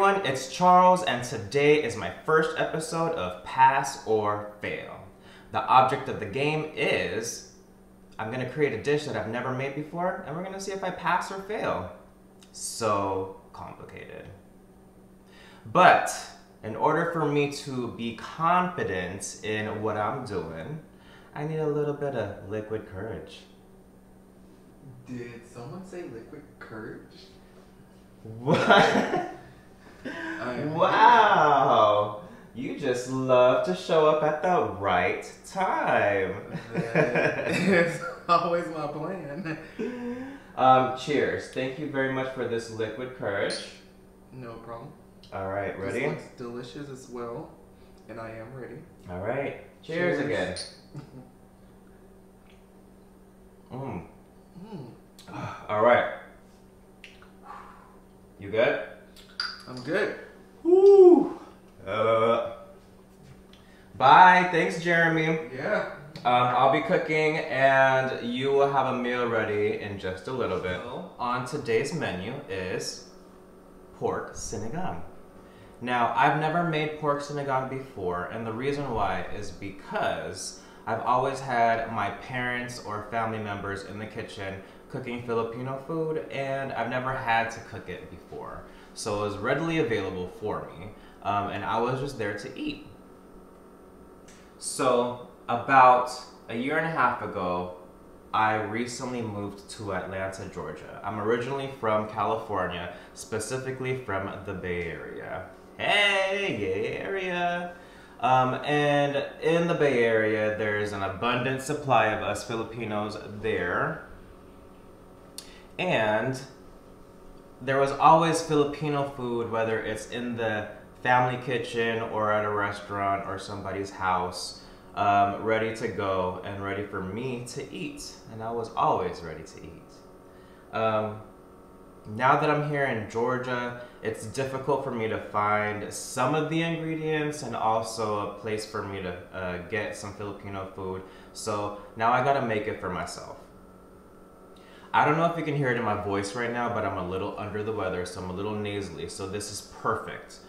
everyone, it's Charles, and today is my first episode of Pass or Fail. The object of the game is, I'm gonna create a dish that I've never made before, and we're gonna see if I pass or fail. So complicated. But in order for me to be confident in what I'm doing, I need a little bit of liquid courage. Did someone say liquid courage? What? Wow! You just love to show up at the right time. It's always my plan. Cheers. Thank you very much for this liquid courage. No problem. All right, ready? This looks delicious as well, and I am ready. All right. Cheers again. All right. You good? I'm good. Woo. Bye. Thanks, Jeremy. Yeah. I'll be cooking, and you will have a meal ready in just a little bit. On today's menu is pork sinigang. Now, I've never made pork sinigang before, and the reason why is because I've always had my parents or family members in the kitchen cooking Filipino food, and I've never had to cook it before. So it was readily available for me, and I was just there to eat. So about a year and a half ago, I recently moved to Atlanta, Georgia. I'm originally from California, specifically from the Bay Area. Hey, Bay Area! And in the Bay Area, there's an abundant supply of us Filipinos there. And there was always Filipino food, whether it's in the family kitchen or at a restaurant or somebody's house, ready to go and ready for me to eat. And I was always ready to eat. Now that I'm here in Georgia, it's difficult for me to find some of the ingredients and also a place for me to get some Filipino food. So now I gotta make it for myself. I don't know if you can hear it in my voice right now, but I'm a little under the weather, so I'm a little nasally, so this is perfect.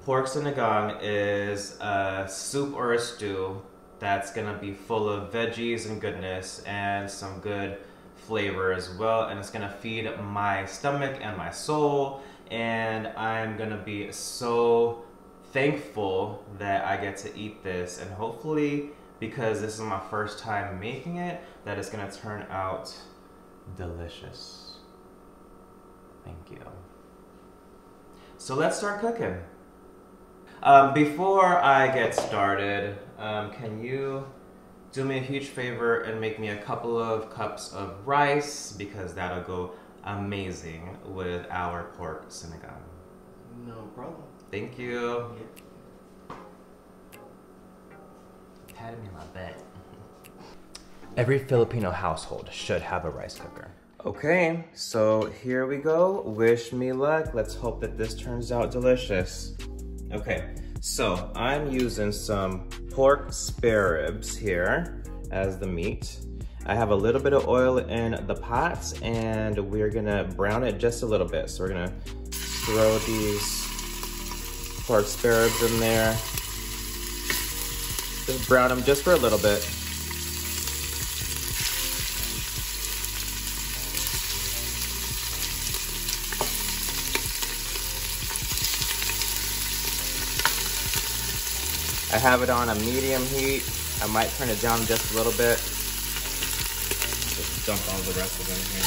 Pork sinigang is a soup or a stew that's gonna be full of veggies and goodness and some good flavor as well, and it's gonna feed my stomach and my soul, and I'm gonna be so thankful that I get to eat this, and hopefully, because this is my first time making it, that it's gonna turn out delicious. Thank you. So let's start cooking. Before I get started, can you do me a huge favor and make me a couple of cups of rice, because that'll go amazing with our pork sinigang. No problem. Thank you. Patted me on my back. Every Filipino household should have a rice cooker. Okay, so here we go. Wish me luck. Let's hope that this turns out delicious. Okay, so I'm using some pork spare ribs here as the meat. I have a little bit of oil in the pot, and we're gonna brown it just a little bit. So we're gonna throw these pork spare ribs in there. Just brown them just for a little bit. I have it on a medium heat. I might turn it down just a little bit. Just dump all the rest of them here.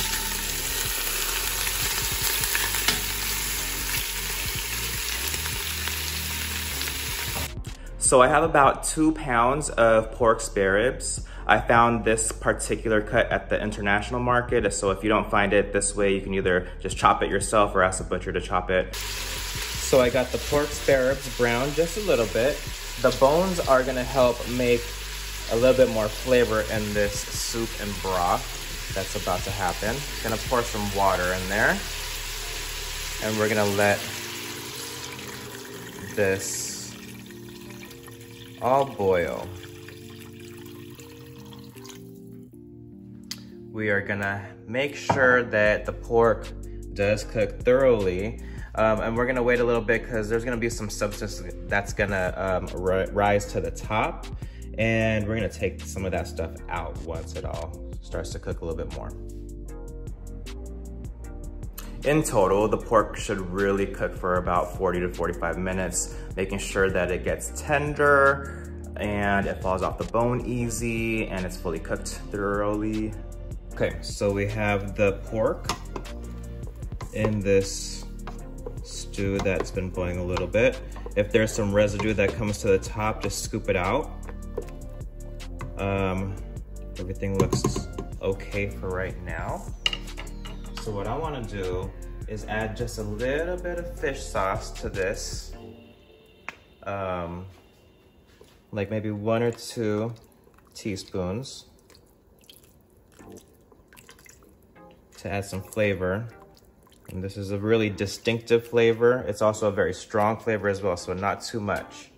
So I have about 2 pounds of pork spare ribs. I found this particular cut at the international market. So if you don't find it this way, you can either just chop it yourself or ask a butcher to chop it. So I got the pork spare ribs browned just a little bit. The bones are gonna help make a little bit more flavor in this soup and broth that's about to happen. Gonna pour some water in there, and we're gonna let this all boil. We are gonna make sure that the pork does cook thoroughly. And we're gonna wait a little bit because there's gonna be some substance that's gonna rise to the top. And we're gonna take some of that stuff out once it all starts to cook a little bit more. In total, the pork should really cook for about 40 to 45 minutes, making sure that it gets tender and it falls off the bone easy and it's fully cooked thoroughly. Okay, so we have the pork in this stew that's been boiling a little bit. If there's some residue that comes to the top, just scoop it out. Everything looks okay for right now. So what I wanna do is add just a little bit of fish sauce to this. Like maybe 1 or 2 teaspoons to add some flavor. And this is a really distinctive flavor. It's also a very strong flavor as well, so not too much.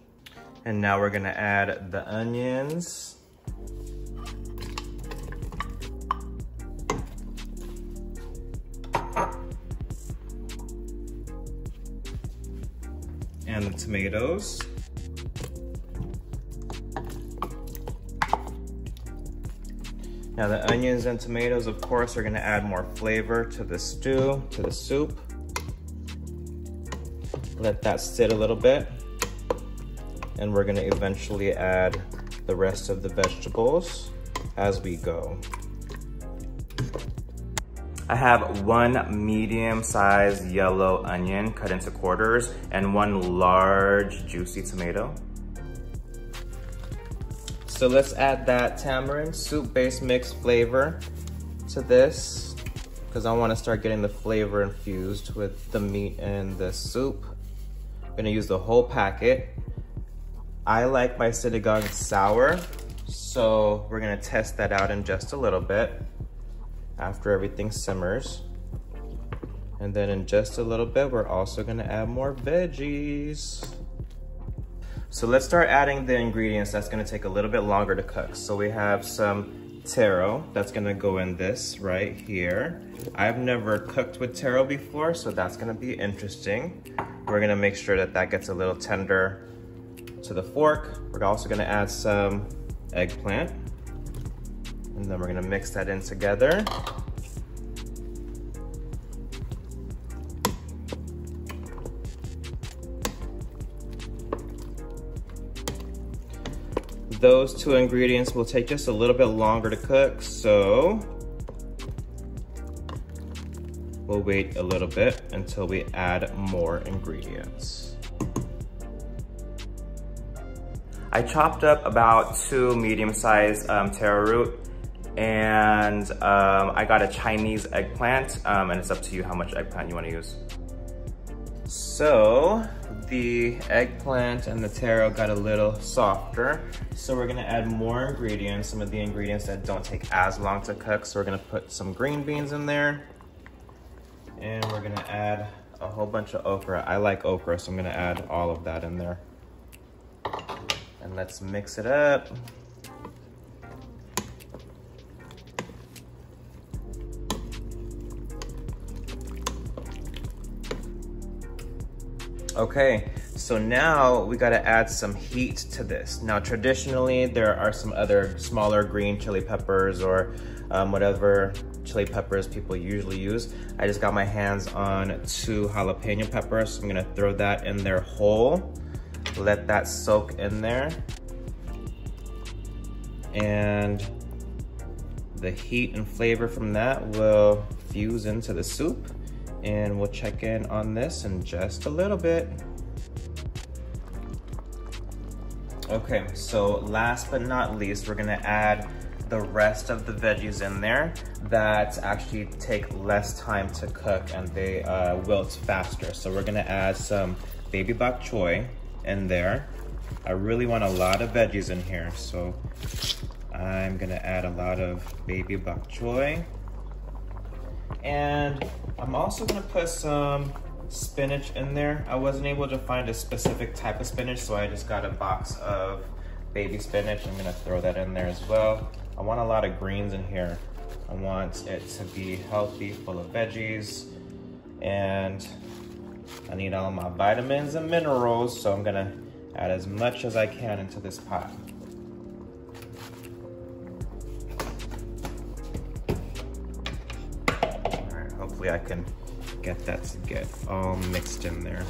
And now we're gonna add the onions. And the tomatoes. Now the onions and tomatoes, of course, are gonna add more flavor to the stew, to the soup. Let that sit a little bit. And we're gonna eventually add the rest of the vegetables as we go. I have 1 medium-sized yellow onion cut into quarters and 1 large juicy tomato. So let's add that tamarind soup-based mix flavor to this because I want to start getting the flavor infused with the meat and the soup. I'm gonna use the whole packet. I like my sinigang sour, so we're gonna test that out in just a little bit after everything simmers. And then in just a little bit, we're also gonna add more veggies. So let's start adding the ingredients that's gonna take a little bit longer to cook. So we have some taro that's gonna go in this right here. I've never cooked with taro before, so that's gonna be interesting. We're gonna make sure that that gets a little tender to the fork. We're also gonna add some eggplant. And then we're gonna mix that in together. Those 2 ingredients will take just a little bit longer to cook, so we'll wait a little bit until we add more ingredients. I chopped up about 2 medium-sized taro root, and I got a Chinese eggplant, and it's up to you how much eggplant you want to use. So the eggplant and the taro got a little softer, so we're gonna add more ingredients, some of the ingredients that don't take as long to cook. So we're gonna put some green beans in there, and we're gonna add a whole bunch of okra. I like okra, so I'm gonna add all of that in there. And let's mix it up. Okay, so now we gotta add some heat to this. Now traditionally, there are some other smaller green chili peppers or whatever chili peppers people usually use. I just got my hands on 2 jalapeno peppers. So I'm gonna throw that in there whole. Let that soak in there. And the heat and flavor from that will fuse into the soup. And we'll check in on this in just a little bit. Okay, so last but not least, we're gonna add the rest of the veggies in there that actually take less time to cook and they wilt faster. So we're gonna add some baby bok choy in there. I really want a lot of veggies in here, so I'm gonna add a lot of baby bok choy. And I'm also gonna put some spinach in there. I wasn't able to find a specific type of spinach, so I just got a box of baby spinach. I'm gonna throw that in there as well. I want a lot of greens in here. I want it to be healthy, full of veggies. And I need all my vitamins and minerals, so I'm gonna add as much as I can into this pot. All right, hopefully I can get that to get all mixed in there.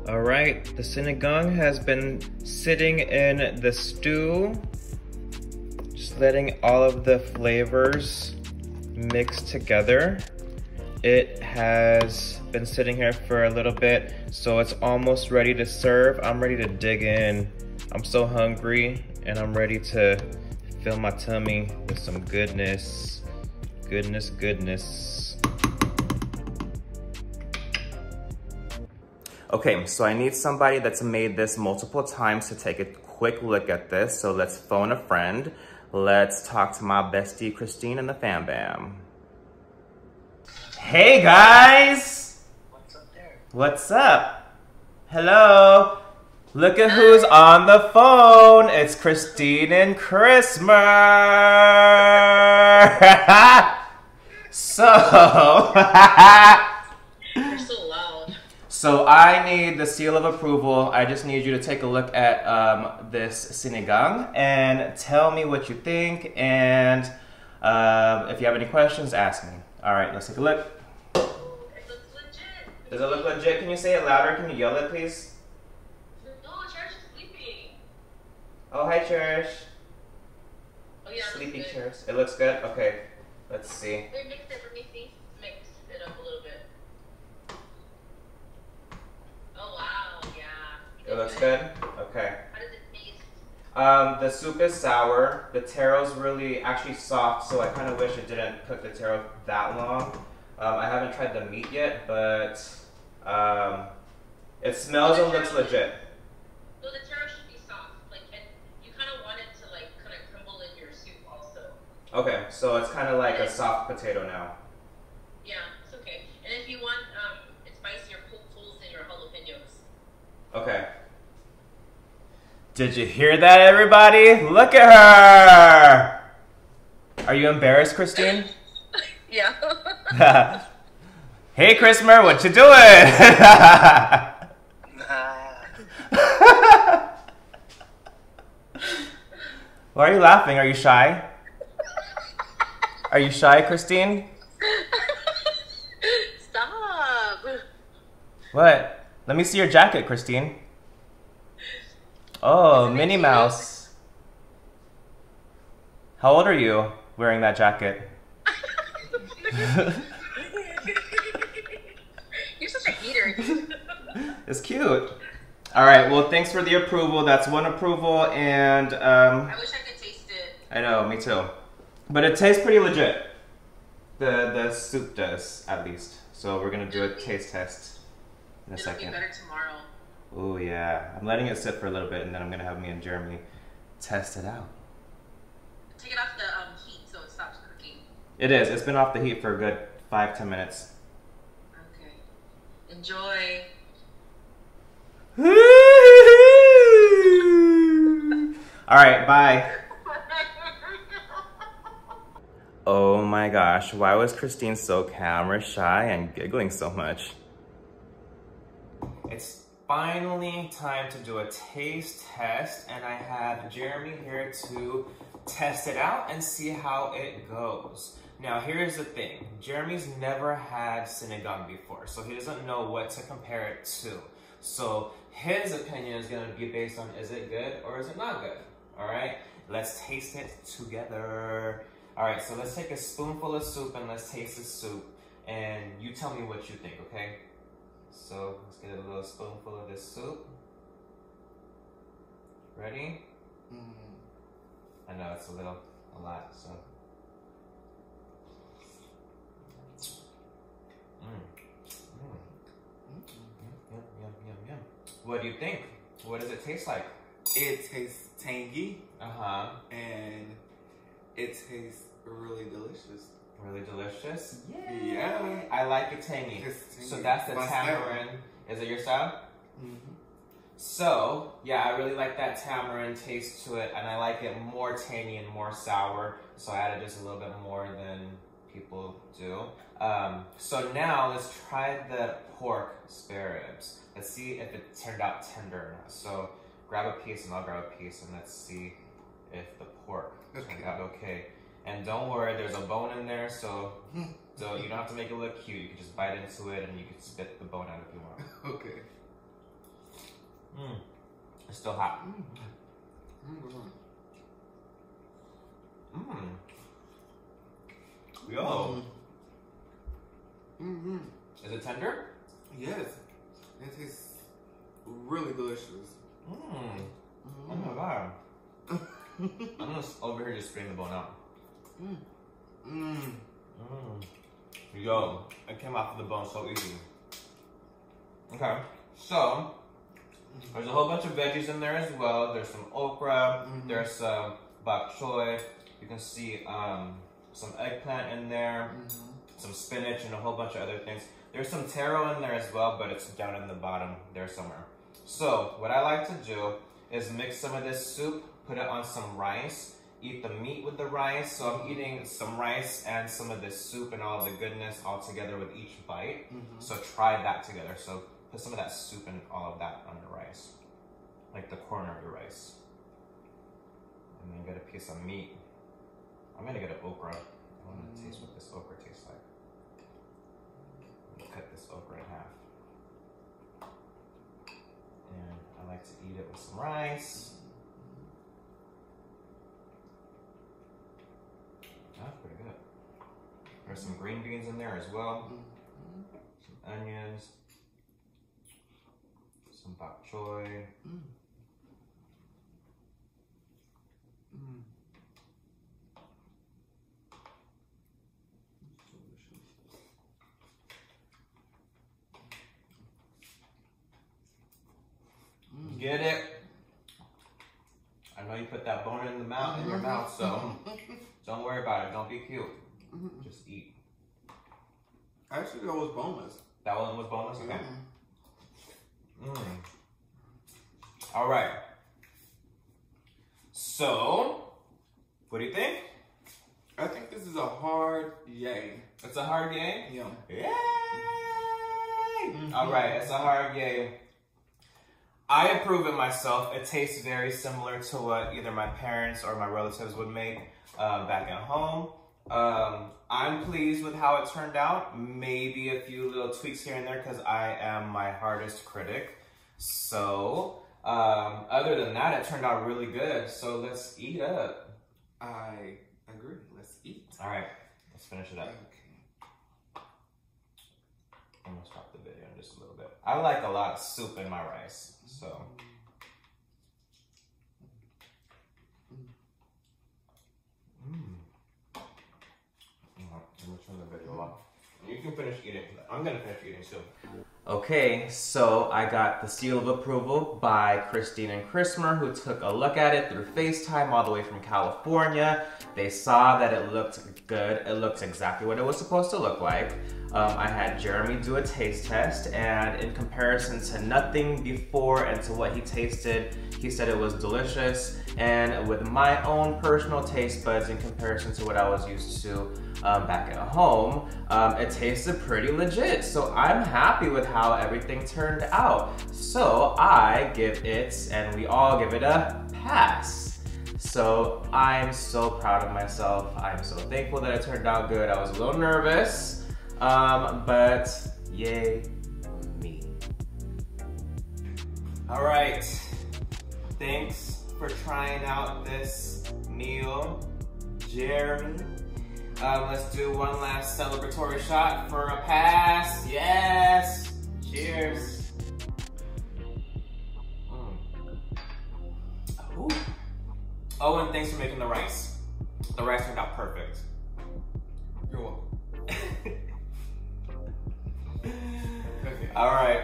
All right, the sinigang has been sitting in the stew, just letting all of the flavors mix together. It has been sitting here for a little bit, so it's almost ready to serve. I'm ready to dig in. I'm so hungry, and I'm ready to fill my tummy with some goodness. Goodness. Okay, so I need somebody that's made this multiple times to take a quick look at this. So let's phone a friend. Let's talk to my bestie, Christine, and the fam bam. Hey guys! What's up there? What's up? Hello? Look at who's on the phone. It's Christine and Christmas. So, You're so loud. so I need the seal of approval. I just need you to take a look at this sinigang and tell me what you think. And if you have any questions, ask me. All right, let's take a look. It looks legit. Does it look legit? Can you say it louder? Can you yell it, please? No, Cherish is sleeping. Oh, hi, Cherish. Oh yeah, it Sleepy looks good. Cherish. It looks good? Okay, let's see. Wait, mix it for me, see? Mix it up a little bit. Oh wow, yeah. It looks good? Okay. How does it taste? The soup is sour. The taro's really actually soft, so I kind of wish it didn't cook the taro that long. I haven't tried the meat yet, but it smells and looks legit. No, the taro should be soft. Like, and you kind of want it to like kind of crumble in your soup also. Okay, so it's kind of like a soft potato now. Yeah, it's okay. And if you want it spicier, pulls in your jalapenos. Okay. Did you hear that, everybody? Look at her! Are you embarrassed, Christine? Yeah. Hey, Christmas, what you doing? Why are you laughing? Are you shy? Are you shy, Christine? Stop. What? Let me see your jacket, Christine. Oh, Minnie Mouse. How old are you wearing that jacket? You're such a hater, dude. It's cute. All right, well, thanks for the approval. That's one approval, and I wish I could taste it. I know, me too. But it tastes pretty legit. The soup does, at least. So we're gonna do a taste test in a It'll be second. better tomorrow. Oh yeah, I'm letting it sit for a little bit, and then I'm gonna have me and Jeremy test it out. Take it off the heat so it stops cooking. It is. It's been off the heat for a good 5-10 minutes. Okay. Enjoy. All right, bye. Oh my gosh, why was Christine so camera shy and giggling so much? It's finally time to do a taste test, and I have Jeremy here to test it out and see how it goes. Now, here's the thing. Jeremy's never had sinigang before, so he doesn't know what to compare it to. So his opinion is gonna be based on, is it good or is it not good? All right, let's taste it together. All right, so let's take a spoonful of soup and let's taste the soup. And you tell me what you think, okay? So let's get a little spoonful of this soup. Ready? I know it's a lot, so. Yum. What do you think? What does it taste like? It tastes tangy Uh-huh. and it tastes really delicious. Really delicious? Yeah. I like it tangy. It's tangy. So that's the My tamarind. Is it your style? So, yeah, I really like that tamarind taste to it, and I like it more tangy and more sour, so I added just a little bit more than people do. So now let's try the pork spare ribs. Let's see if it turned out tender or not. So grab a piece and I'll grab a piece, and let's see if the pork turned out okay. And don't worry, there's a bone in there, so you don't have to make it look cute. You can just bite into it and you can spit the bone out if you want. Okay. It's still hot. Yo. Is it tender? Yes. It tastes really delicious. Oh my god. I'm just over here just spitting the bone out. Yo, it came off of the bone so easy. Okay, so there's a whole bunch of veggies in there as well. There's some okra, there's some bok choy. You can see some eggplant in there, some spinach, and a whole bunch of other things. There's some taro in there as well, but it's down in the bottom there somewhere. So what I like to do is mix some of this soup, put it on some rice, eat the meat with the rice. So I'm eating some rice and some of this soup and all the goodness all together with each bite. So try that together. So put some of that soup and all of that on your rice, like the corner of your rice. And then get a piece of meat. I'm gonna get an okra. I want to taste what this okra tastes like. Cut this okra in half. And I like to eat it with some rice. That's pretty good. There's some green beans in there as well. Some onions. Some bok choy. Get it? I know you put that bone in the mouth in your mouth, so don't worry about it. Don't be cute. Just eat. Actually, that was boneless. That one was boneless? Okay. All right. So, what do you think? I think this is a hard yay. It's a hard yay? Yeah. Yay! All right, it's a hard yay. I approve it myself. It tastes very similar to what either my parents or my relatives would make back at home. I'm pleased with how it turned out. Maybe a few little tweaks here and there because I am my hardest critic. So, other than that, it turned out really good. So let's eat up. I agree. Let's eat. All right, let's finish it up. Okay. I'm gonna stop the video in just a little bit. I like a lot of soup in my rice, so. I'm gonna turn the video off. You can finish eating. I'm gonna finish eating soon. Okay, so I got the seal of approval by Christine and Chrismer, who took a look at it through FaceTime all the way from California. They saw that it looked good. It looked exactly what it was supposed to look like. I had Jeremy do a taste test, and in comparison to nothing before and to what he tasted, he said it was delicious. And with my own personal taste buds in comparison to what I was used to back at home, it tasted pretty legit. So I'm happy with how everything turned out. So I give it, and we all give it a pass. So I'm so proud of myself. I'm so thankful that it turned out good. I was a little nervous, but yay me. All right, thanks for trying out this meal, Jeremy. Let's do one last celebratory shot for a pass. Yes! Cheers. Ooh. Oh, and thanks for making the rice. The rice turned out perfect. You're welcome. Okay. All right.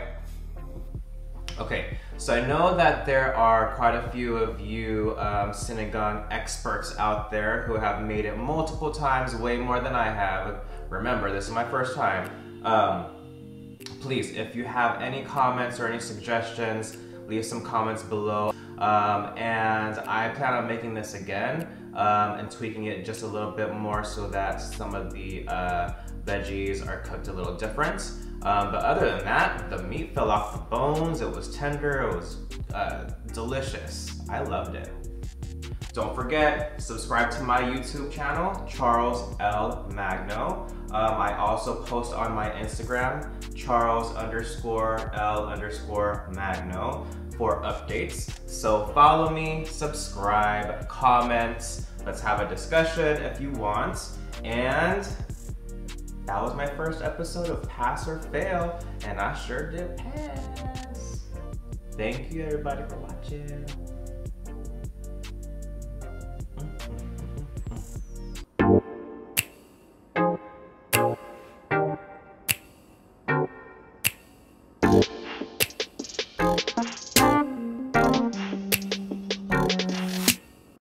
Okay, so I know that there are quite a few of you Sinigang experts out there who have made it multiple times, way more than I have. Remember, this is my first time. Please, if you have any comments or any suggestions, leave some comments below. And I plan on making this again and tweaking it just a little bit more so that some of the veggies are cooked a little different. But other than that, the meat fell off the bones, it was tender, it was delicious. I loved it. Don't forget, subscribe to my YouTube channel, Charles L. Magno. I also post on my Instagram, Charles_L_Magno for updates. So follow me, subscribe, comment, let's have a discussion if you want. And that was my first episode of Pass or Fail, and I sure did pass. Thank you everybody for watching.